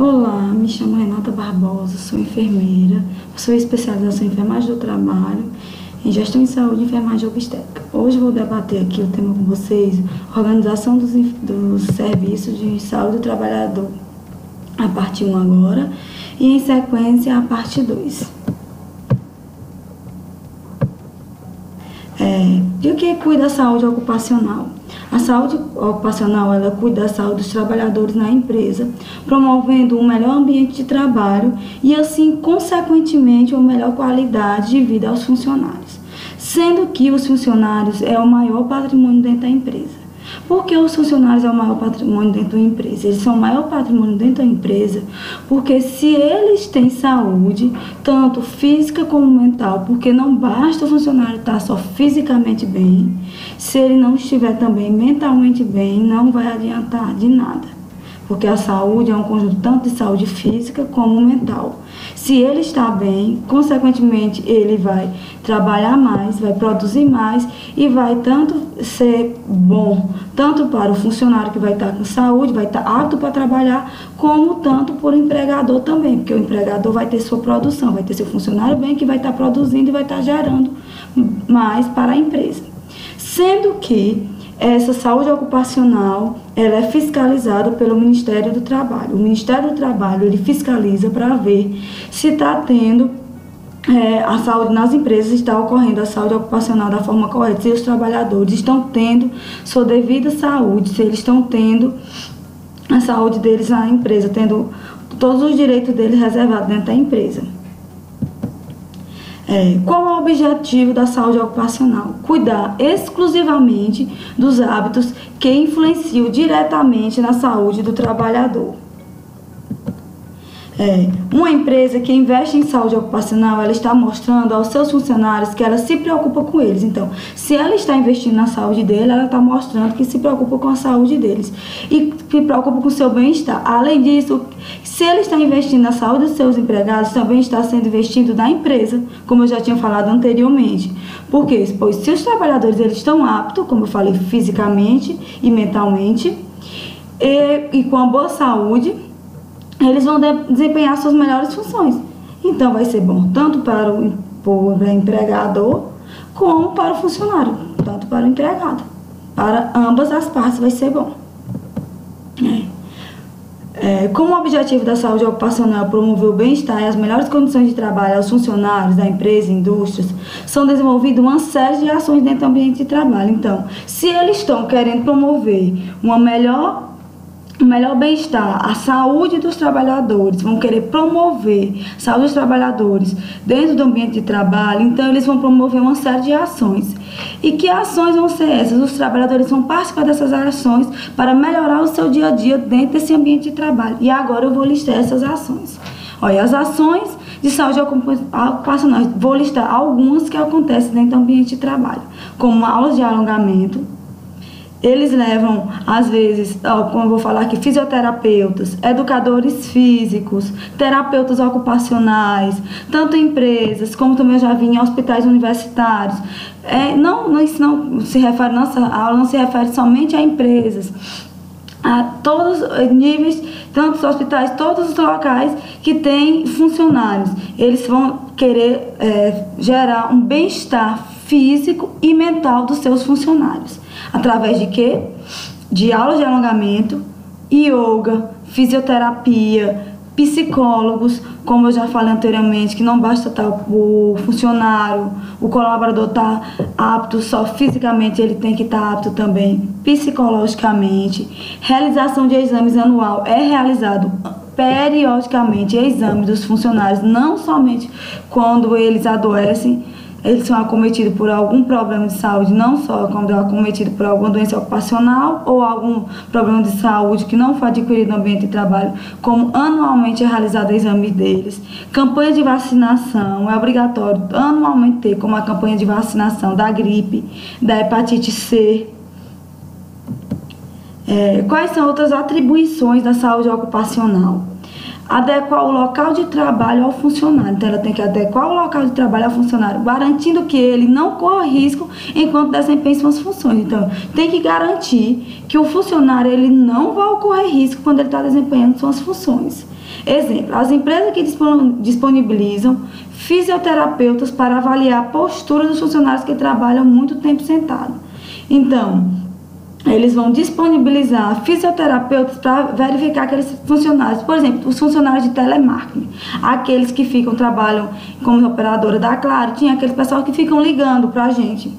Olá, me chamo Renata Barbosa, sou enfermeira, sou especialização em enfermagem do trabalho, em gestão em saúde e enfermagem obstétrica. Hoje vou debater aqui o tema com vocês, organização dos serviços de saúde do trabalhador, a parte 1 agora, e em sequência a parte 2. De que cuida a saúde ocupacional? A saúde ocupacional, ela cuida da saúde dos trabalhadores na empresa, promovendo um melhor ambiente de trabalho e, assim, consequentemente, uma melhor qualidade de vida aos funcionários. Sendo que os funcionários é o maior patrimônio dentro da empresa. Por que os funcionários é o maior patrimônio dentro da empresa? Eles são o maior patrimônio dentro da empresa porque se eles têm saúde, tanto física como mental, porque não basta o funcionário estar só fisicamente bem, se ele não estiver também mentalmente bem, não vai adiantar de nada. Porque a saúde é um conjunto tanto de saúde física como mental. Se ele está bem, consequentemente, ele vai trabalhar mais, vai produzir mais e vai tanto ser bom, tanto para o funcionário que vai estar com saúde, vai estar apto para trabalhar, como tanto para o empregador também, porque o empregador vai ter sua produção, vai ter seu funcionário bem que vai estar produzindo e vai estar gerando mais para a empresa. Sendo que essa saúde ocupacional, ela é fiscalizada pelo Ministério do Trabalho. O Ministério do Trabalho, ele fiscaliza para ver se está tendo a saúde nas empresas, está ocorrendo a saúde ocupacional da forma correta, se os trabalhadores estão tendo sua devida saúde, se eles estão tendo a saúde deles na empresa, tendo todos os direitos deles reservados dentro da empresa. Qual é o objetivo da saúde ocupacional? Cuidar exclusivamente dos hábitos que influenciam diretamente na saúde do trabalhador. Uma empresa que investe em saúde ocupacional, ela está mostrando aos seus funcionários que ela se preocupa com eles. Então, se ela está investindo na saúde dele, ela está mostrando que se preocupa com a saúde deles e se preocupa com o seu bem-estar. Além disso, se ele está investindo na saúde dos seus empregados, também está sendo investido na empresa, como eu já tinha falado anteriormente. Por quê? Pois se os trabalhadores eles estão aptos, como eu falei, fisicamente e mentalmente, e com a boa saúde, eles vão desempenhar suas melhores funções. Então, vai ser bom tanto para o empregador, como para o funcionário, tanto para o empregado. Para ambas as partes vai ser bom. Como o objetivo da saúde ocupacional é promover o bem-estar e as melhores condições de trabalho aos funcionários da empresa e indústrias, são desenvolvidas uma série de ações dentro do ambiente de trabalho. Então, se eles estão querendo promover o melhor bem-estar, a saúde dos trabalhadores, vão querer promover a saúde dos trabalhadores dentro do ambiente de trabalho, então eles vão promover uma série de ações. E que ações vão ser essas? Os trabalhadores vão participar dessas ações para melhorar o seu dia a dia dentro desse ambiente de trabalho. E agora eu vou listar essas ações. Olha, as ações de saúde ocupacional, vou listar algumas que acontecem dentro do ambiente de trabalho, como aulas de alongamento. Eles levam, às vezes, como eu vou falar aqui, fisioterapeutas, educadores físicos, terapeutas ocupacionais, tanto em empresas, como também eu já vi em hospitais universitários. Isso não se refere, nossa aula não se refere somente a empresas, a todos os níveis, tantos hospitais, todos os locais que têm funcionários. Eles vão querer gerar um bem-estar físico e mental dos seus funcionários. Através de quê? De aulas de alongamento, yoga, fisioterapia, psicólogos, como eu já falei anteriormente, que não basta estar o funcionário, o colaborador estar apto só fisicamente, ele tem que estar apto também psicologicamente. Realização de exames anual é realizado periodicamente exames dos funcionários, não somente quando eles adoecem, eles são acometidos por algum problema de saúde, não só quando é acometido por alguma doença ocupacional ou algum problema de saúde que não foi adquirido no ambiente de trabalho, como anualmente é realizado o exame deles. Campanha de vacinação, é obrigatório anualmente ter, como a campanha de vacinação da gripe, da hepatite C. Quais são outras atribuições da saúde ocupacional? Adequar o local de trabalho ao funcionário. Então, ela tem que adequar o local de trabalho ao funcionário, garantindo que ele não corra risco enquanto desempenha suas funções. Então, tem que garantir que o funcionário ele não vai ocorrer risco quando ele está desempenhando suas funções. Exemplo, as empresas que disponibilizam fisioterapeutas para avaliar a postura dos funcionários que trabalham muito tempo sentado. Então, eles vão disponibilizar fisioterapeutas para verificar aqueles funcionários, por exemplo, os funcionários de telemarketing, aqueles que trabalham como operadora da Claro, tinha aqueles pessoal que ficam ligando para a gente,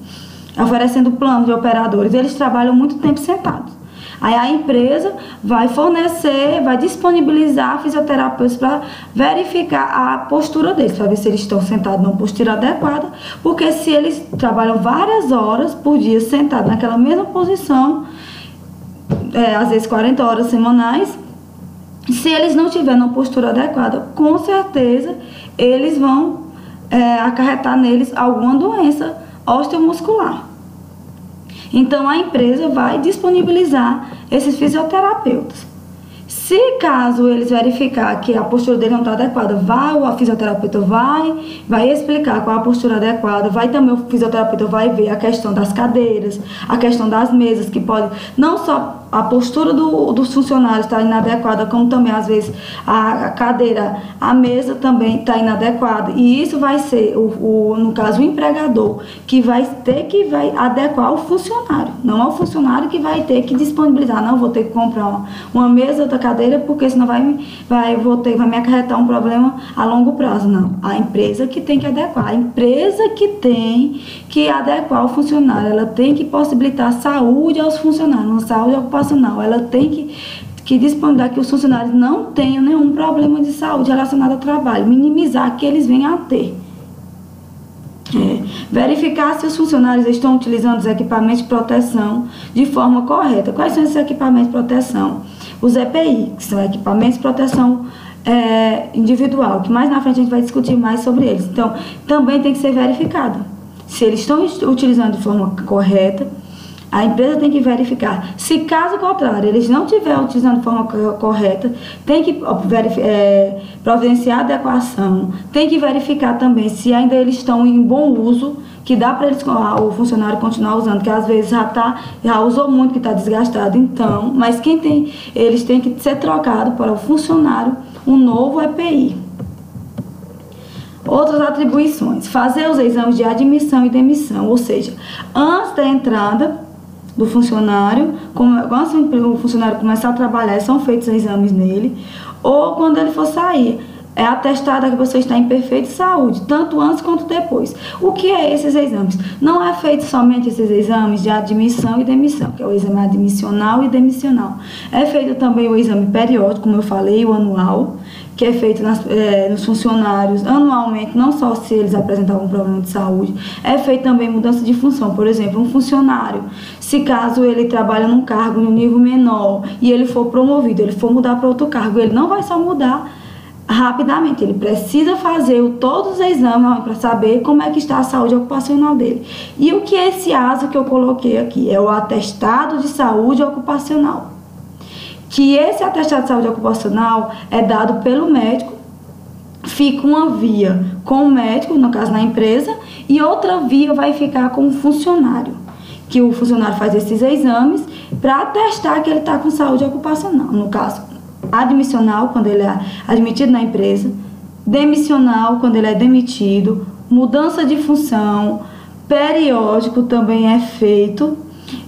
oferecendo plano de operadores, eles trabalham muito tempo sentados. Aí a empresa vai fornecer, vai disponibilizar fisioterapeutas para verificar a postura deles, para ver se eles estão sentados numa postura adequada, porque se eles trabalham várias horas por dia sentados naquela mesma posição, às vezes 40 horas semanais, se eles não tiverem uma postura adequada, com certeza eles vão acarretar neles alguma doença osteomuscular. Então, a empresa vai disponibilizar esses fisioterapeutas. Se caso eles verificar que a postura dele não está adequada, o fisioterapeuta vai explicar qual é a postura adequada, também o fisioterapeuta vai ver a questão das cadeiras, a questão das mesas, que pode, não só a postura dos funcionários está inadequada, como também às vezes a cadeira, a mesa também está inadequada. E isso vai ser, no caso, o empregador, que vai adequar o funcionário. Não é o funcionário que vai ter que disponibilizar, não, vou ter que comprar uma mesa, outra cadeira, porque senão vai me acarretar um problema a longo prazo. Não, a empresa que tem que adequar, a empresa que tem que adequar o funcionário, ela tem que possibilitar saúde aos funcionários, uma saúde ocupacional. Ela tem que disponibilizar que os funcionários não tenham nenhum problema de saúde relacionado ao trabalho, minimizar que eles venham a ter. Verificar se os funcionários estão utilizando os equipamentos de proteção de forma correta. Quais são esses equipamentos de proteção? Os EPI, que são equipamentos de proteção individual, que mais na frente a gente vai discutir mais sobre eles. Então, também tem que ser verificado se eles estão utilizando de forma correta. A empresa tem que verificar. Se caso contrário, eles não estiverem utilizando de forma correta, tem que providenciar adequação, tem que verificar também se ainda eles estão em bom uso, que dá para o funcionário continuar usando, que às vezes já usou muito, que está desgastado. Então, mas eles têm que ser trocados para o funcionário um novo EPI. Outras atribuições: fazer os exames de admissão e demissão, ou seja, antes da entrada do funcionário, quando o funcionário começar a trabalhar, são feitos exames nele, ou quando ele for sair, é atestado que a pessoa está em perfeita saúde, tanto antes quanto depois. O que é esses exames? Não é feito somente esses exames de admissão e demissão, que é o exame admissional e demissional. É feito também o exame periódico, como eu falei, o anual, que é feito nos funcionários anualmente, não só se eles apresentavam um problema de saúde, é feito também mudança de função. Por exemplo, um funcionário, se caso ele trabalha num cargo no nível menor e ele for promovido, ele for mudar para outro cargo, ele não vai só mudar rapidamente, ele precisa fazer todos os exames para saber como é que está a saúde ocupacional dele. E o que é esse ASO que eu coloquei aqui? É o atestado de saúde ocupacional. Que esse atestado de saúde ocupacional é dado pelo médico, fica uma via com o médico, no caso na empresa, e outra via vai ficar com o funcionário, que o funcionário faz esses exames para atestar que ele está com saúde ocupacional, no caso admissional, quando ele é admitido na empresa, demissional, quando ele é demitido, mudança de função, periódico também é feito.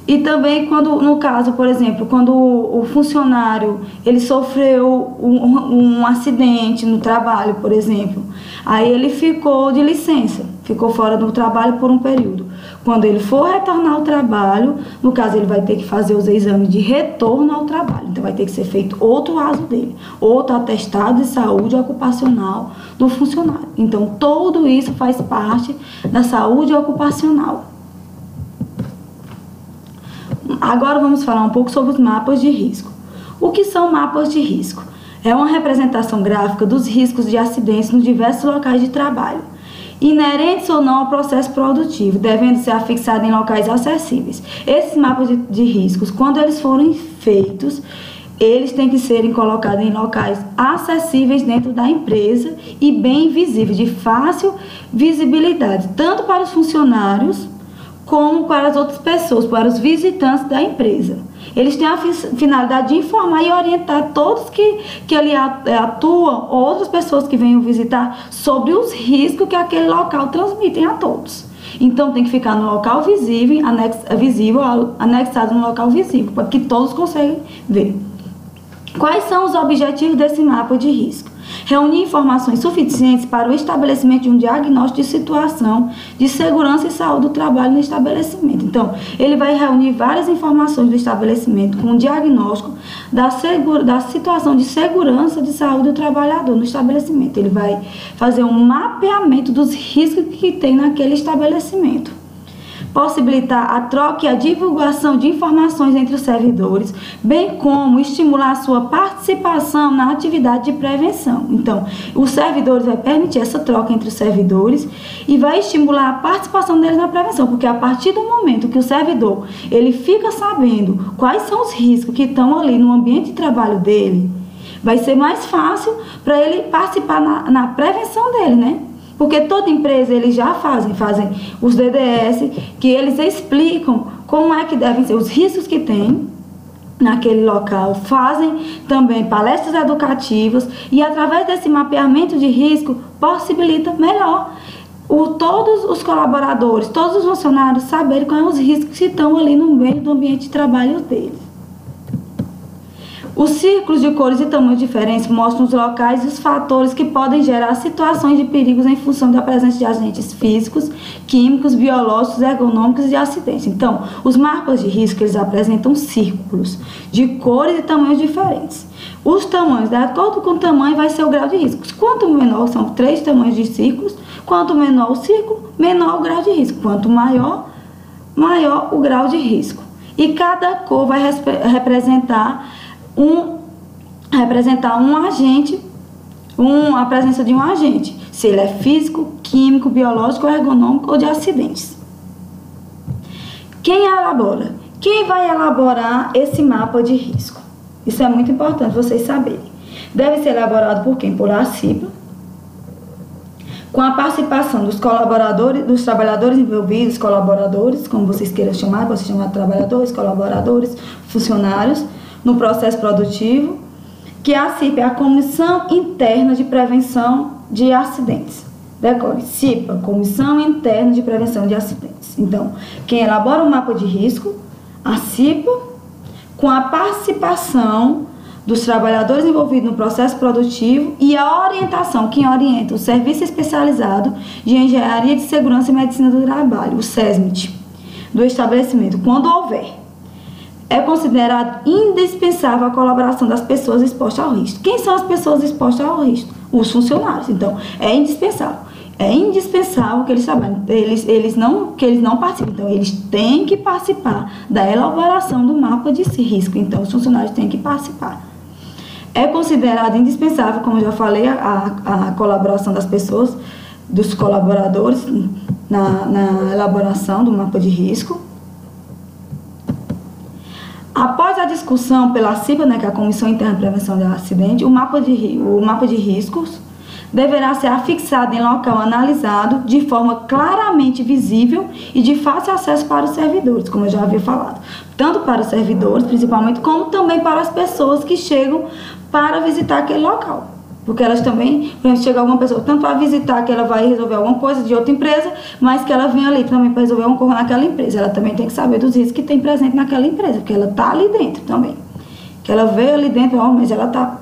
E também quando, no caso, por exemplo, quando o funcionário ele sofreu um acidente no trabalho, por exemplo, aí ele ficou de licença, ficou fora do trabalho por um período. Quando ele for retornar ao trabalho, no caso ele vai ter que fazer os exames de retorno ao trabalho. Então vai ter que ser feito outro ASO dele, outro atestado de saúde ocupacional do funcionário. Então tudo isso faz parte da saúde ocupacional. Agora vamos falar um pouco sobre os mapas de risco. O que são mapas de risco? É uma representação gráfica dos riscos de acidentes nos diversos locais de trabalho, inerentes ou não ao processo produtivo, devendo ser afixados em locais acessíveis. Esses mapas de riscos, quando eles forem feitos, eles têm que serem colocados em locais acessíveis dentro da empresa e bem visíveis, de fácil visibilidade, tanto para os funcionários como para as outras pessoas, para os visitantes da empresa. Eles têm a finalidade de informar e orientar todos que ali atuam, ou outras pessoas que venham visitar, sobre os riscos que aquele local transmitem a todos. Então tem que ficar no local visível, anexado no local visível, para que todos consigam ver. Quais são os objetivos desse mapa de risco? Reunir informações suficientes para o estabelecimento de um diagnóstico de situação de segurança e saúde do trabalho no estabelecimento. Então, ele vai reunir várias informações do estabelecimento com um diagnóstico da situação de segurança de saúde do trabalhador no estabelecimento. Ele vai fazer um mapeamento dos riscos que tem naquele estabelecimento. Possibilitar a troca e a divulgação de informações entre os servidores, bem como estimular a sua participação na atividade de prevenção. Então, os servidores vai permitir essa troca entre os servidores e vai estimular a participação deles na prevenção, porque a partir do momento que o servidor ele fica sabendo quais são os riscos que estão ali no ambiente de trabalho dele, vai ser mais fácil para ele participar na prevenção dele, né? Porque toda empresa, eles já fazem os DDS, que eles explicam como é que devem ser os riscos que tem naquele local, fazem também palestras educativas e através desse mapeamento de risco, possibilita melhor todos os colaboradores, todos os funcionários saberem quais são os riscos que estão ali no meio do ambiente de trabalho deles. Os círculos de cores e tamanhos diferentes mostram os locais e os fatores que podem gerar situações de perigos em função da presença de agentes físicos, químicos, biológicos, ergonômicos e de acidentes. Então, os mapas de risco, eles apresentam círculos de cores e tamanhos diferentes. Os tamanhos, de acordo com o tamanho, vai ser o grau de risco. Quanto menor, são 3 tamanhos de círculos, quanto menor o círculo, menor o grau de risco. Quanto maior, maior o grau de risco. E cada cor vai representar a presença de um agente, se ele é físico, químico, biológico, ergonômico ou de acidentes. Quem elabora? Quem vai elaborar esse mapa de risco? Isso é muito importante vocês saberem. Deve ser elaborado por quem? Por ACIPA, com a participação dos colaboradores, dos trabalhadores envolvidos, colaboradores, como vocês queiram chamar, pode ser chamado de trabalhadores, colaboradores, funcionários, no processo produtivo, que a CIPA é a Comissão Interna de Prevenção de Acidentes. Decore, CIPA, Comissão Interna de Prevenção de Acidentes. Então, quem elabora o mapa de risco, a CIPA, com a participação dos trabalhadores envolvidos no processo produtivo e a orientação, quem orienta o Serviço Especializado de Engenharia de Segurança e Medicina do Trabalho, o SESMIT, do estabelecimento, quando houver. É considerado indispensável a colaboração das pessoas expostas ao risco. Quem são as pessoas expostas ao risco? Os funcionários. Então, é indispensável. É indispensável que eles trabalhem, que eles não participem. Então, eles têm que participar da elaboração do mapa de risco. Então, os funcionários têm que participar. É considerado indispensável, como eu já falei, a colaboração das pessoas, dos colaboradores, na elaboração do mapa de risco. Após a discussão pela CIPA, que é a Comissão Interna de Prevenção de Acidente, o mapa de riscos deverá ser afixado em local analisado de forma claramente visível e de fácil acesso para os servidores, como eu já havia falado. Tanto para os servidores, principalmente, como também para as pessoas que chegam para visitar aquele local. Porque elas também, por exemplo, chega alguma pessoa, tanto para visitar que ela vai resolver alguma coisa de outra empresa, mas que ela vem ali também para resolver alguma coisa naquela empresa. Ela também tem que saber dos riscos que tem presente naquela empresa, porque ela está ali dentro também. Que ela veio ali dentro, mas ela está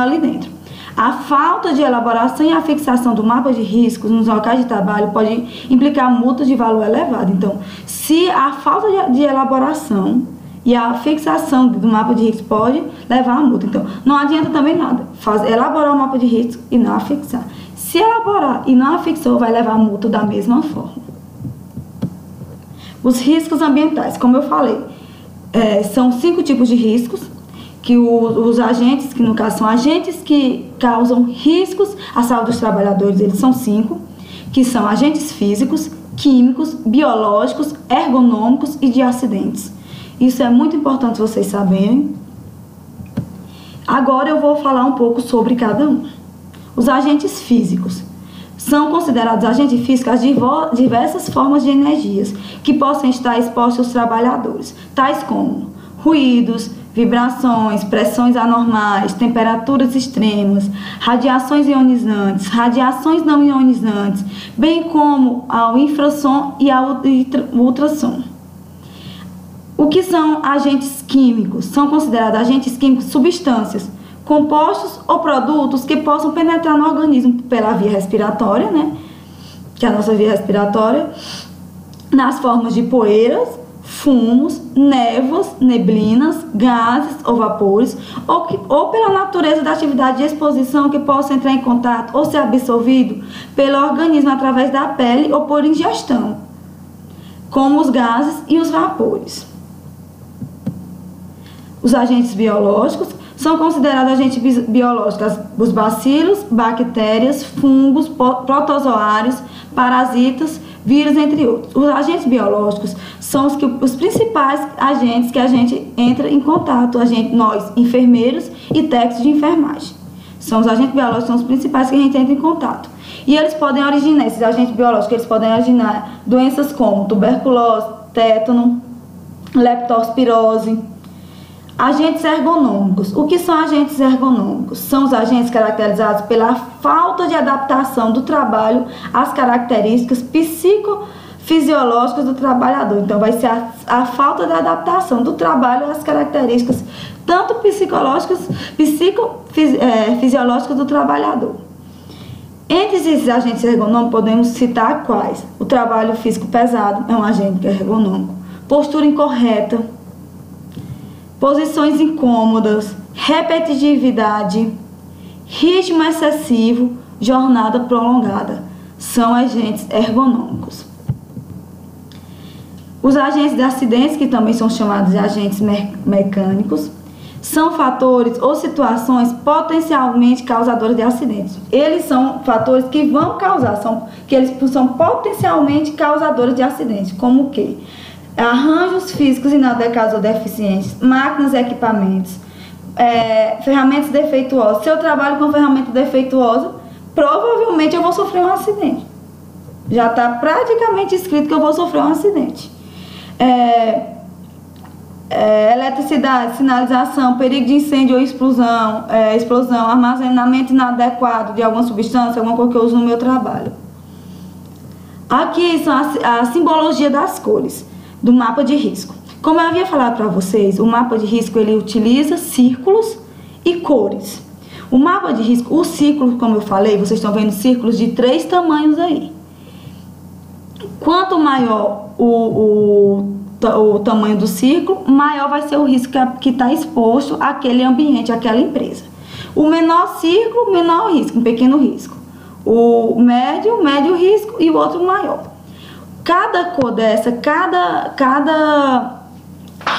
ali dentro. A falta de elaboração e a fixação do mapa de riscos nos locais de trabalho pode implicar multas de valor elevado. Então, se a falta de elaboração e a fixação do mapa de risco pode levar a multa. Então, não adianta também nada elaborar o mapa de risco e não afixar. Se elaborar e não afixou, vai levar a multa da mesma forma. Os riscos ambientais, como eu falei, são 5 tipos de riscos, que os agentes, que no caso são agentes que causam riscos à saúde dos trabalhadores, eles são 5, que são agentes físicos, químicos, biológicos, ergonômicos e de acidentes. Isso é muito importante vocês saberem. Agora eu vou falar um pouco sobre cada um. Os agentes físicos São considerados agentes físicos as diversas formas de energias que possam estar expostas aos trabalhadores, tais como ruídos, vibrações, pressões anormais, temperaturas extremas, radiações ionizantes, radiações não ionizantes, bem como ao infrassom e ao ultrassom. O que são agentes químicos? São considerados agentes químicos substâncias, compostos ou produtos que possam penetrar no organismo pela via respiratória, né? Que é a nossa via respiratória, nas formas de poeiras, fumos, névoas, neblinas, gases ou vapores, ou pela natureza da atividade de exposição que possa entrar em contato ou ser absorvido pelo organismo através da pele ou por ingestão, como os gases e os vapores. Os agentes biológicos são considerados agentes biológicos os bacilos, bactérias, fungos, protozoários, parasitas, vírus, entre outros. Os agentes biológicos são os principais agentes que a gente entra em contato, nós, enfermeiros e técnicos de enfermagem. São os agentes biológicos, são os principais que a gente entra em contato. E eles podem originar, esses agentes biológicos, eles podem originar doenças como tuberculose, tétano, leptospirose. Agentes ergonômicos. O que são agentes ergonômicos? São os agentes caracterizados pela falta de adaptação do trabalho às características psicofisiológicas do trabalhador. Então, vai ser a falta de adaptação do trabalho às características tanto psicofisiológicas do trabalhador. Entre esses agentes ergonômicos, podemos citar quais? O trabalho físico pesado é um agente ergonômico. Postura incorreta, posições incômodas, repetitividade, ritmo excessivo, jornada prolongada, são agentes ergonômicos. Os agentes de acidentes, que também são chamados de agentes mecânicos, são fatores ou situações potencialmente causadores de acidentes. Eles são fatores que vão causar, eles são potencialmente causadores de acidentes, como o quê? Arranjos físicos inadequados ou deficientes, máquinas e equipamentos, ferramentas defeituosas. Se eu trabalho com ferramenta defeituosa, provavelmente eu vou sofrer um acidente. Já está praticamente escrito que eu vou sofrer um acidente. Eletricidade, sinalização, perigo de incêndio ou explosão, armazenamento inadequado de alguma substância, alguma coisa que eu uso no meu trabalho. Aqui são a simbologia das cores do mapa de risco. Como eu havia falado para vocês, o mapa de risco ele utiliza círculos e cores. O mapa de risco, o círculo, como eu falei, vocês estão vendo círculos de 3 tamanhos aí. Quanto maior o tamanho do círculo, maior vai ser o risco que está exposto àquele ambiente, àquela empresa. O menor círculo, menor risco, um pequeno risco. O médio, médio risco e o outro maior. Cada cor dessa, cada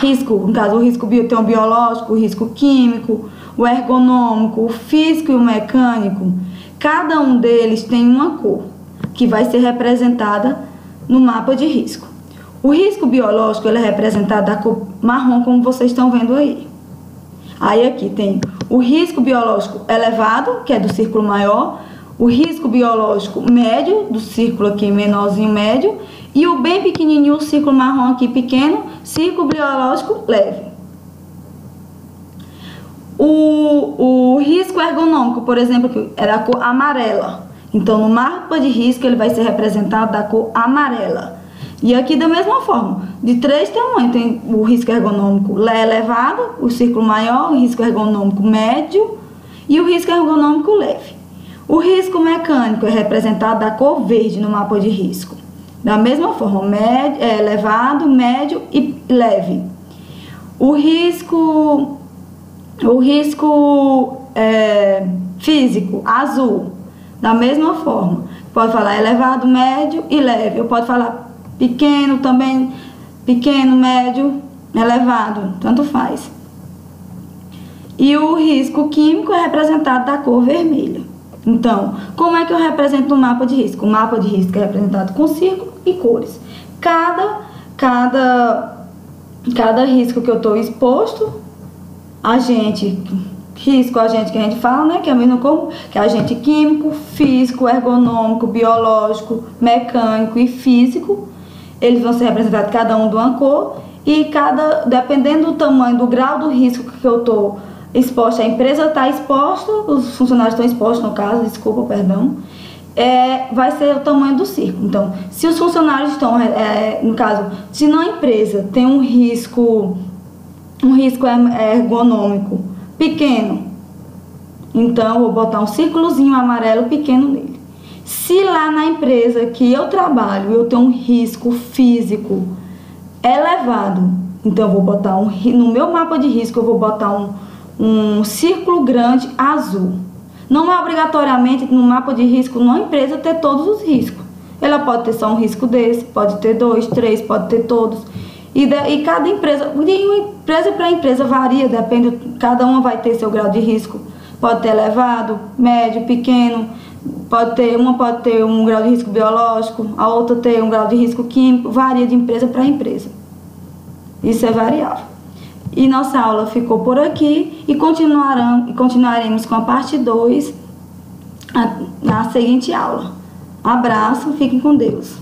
risco, no caso o risco tem o biológico, o risco químico, o ergonômico, o físico e o mecânico, cada um deles tem uma cor que vai ser representada no mapa de risco. O risco biológico ele é representado da cor marrom, como vocês estão vendo aí. Aí aqui tem o risco biológico elevado, que é do círculo maior, o risco biológico médio, do círculo aqui menorzinho médio, e o bem pequenininho, o círculo marrom aqui pequeno, círculo biológico leve. O risco ergonômico, por exemplo, é da cor amarela. Então, no mapa de risco, ele vai ser representado da cor amarela. E aqui da mesma forma, de 3 tamanhos, tem o risco ergonômico elevado, o círculo maior, o risco ergonômico médio e o risco ergonômico leve. O risco mecânico é representado da cor verde no mapa de risco. Da mesma forma, elevado, médio e leve. O risco físico, azul, da mesma forma. Pode falar elevado, médio e leve. Eu posso falar pequeno também, pequeno, médio, elevado, tanto faz. E o risco químico é representado da cor vermelha. Então, como é que eu represento o mapa de risco? O mapa de risco é representado com círculo e cores. Cada risco que eu estou exposto, agente risco que a gente fala, né, que é mesmo como que é agente químico, físico, ergonômico, biológico, mecânico e físico. Eles vão ser representados cada um de uma cor e dependendo do tamanho, do grau do risco que eu estou exposta, a empresa está exposta, os funcionários estão expostos no caso, vai ser o tamanho do círculo. Então, se os funcionários estão, no caso, se na empresa tem um risco ergonômico pequeno, então eu vou botar um círculozinho amarelo pequeno nele. Se lá na empresa que eu trabalho eu tenho um risco físico elevado, então eu vou botar no meu mapa de risco eu vou botar um círculo grande azul. Não é obrigatoriamente no mapa de risco, na empresa, ter todos os riscos. Ela pode ter só um risco desse, pode ter 2, 3, pode ter todos. E cada empresa, de uma empresa para empresa varia, depende, cada uma vai ter seu grau de risco. Pode ter elevado, médio, pequeno, uma pode ter um grau de risco biológico, a outra ter um grau de risco químico, varia de empresa para empresa. Isso é variável. E nossa aula ficou por aqui e continuaremos com a parte 2 na seguinte aula. Abraço, fiquem com Deus.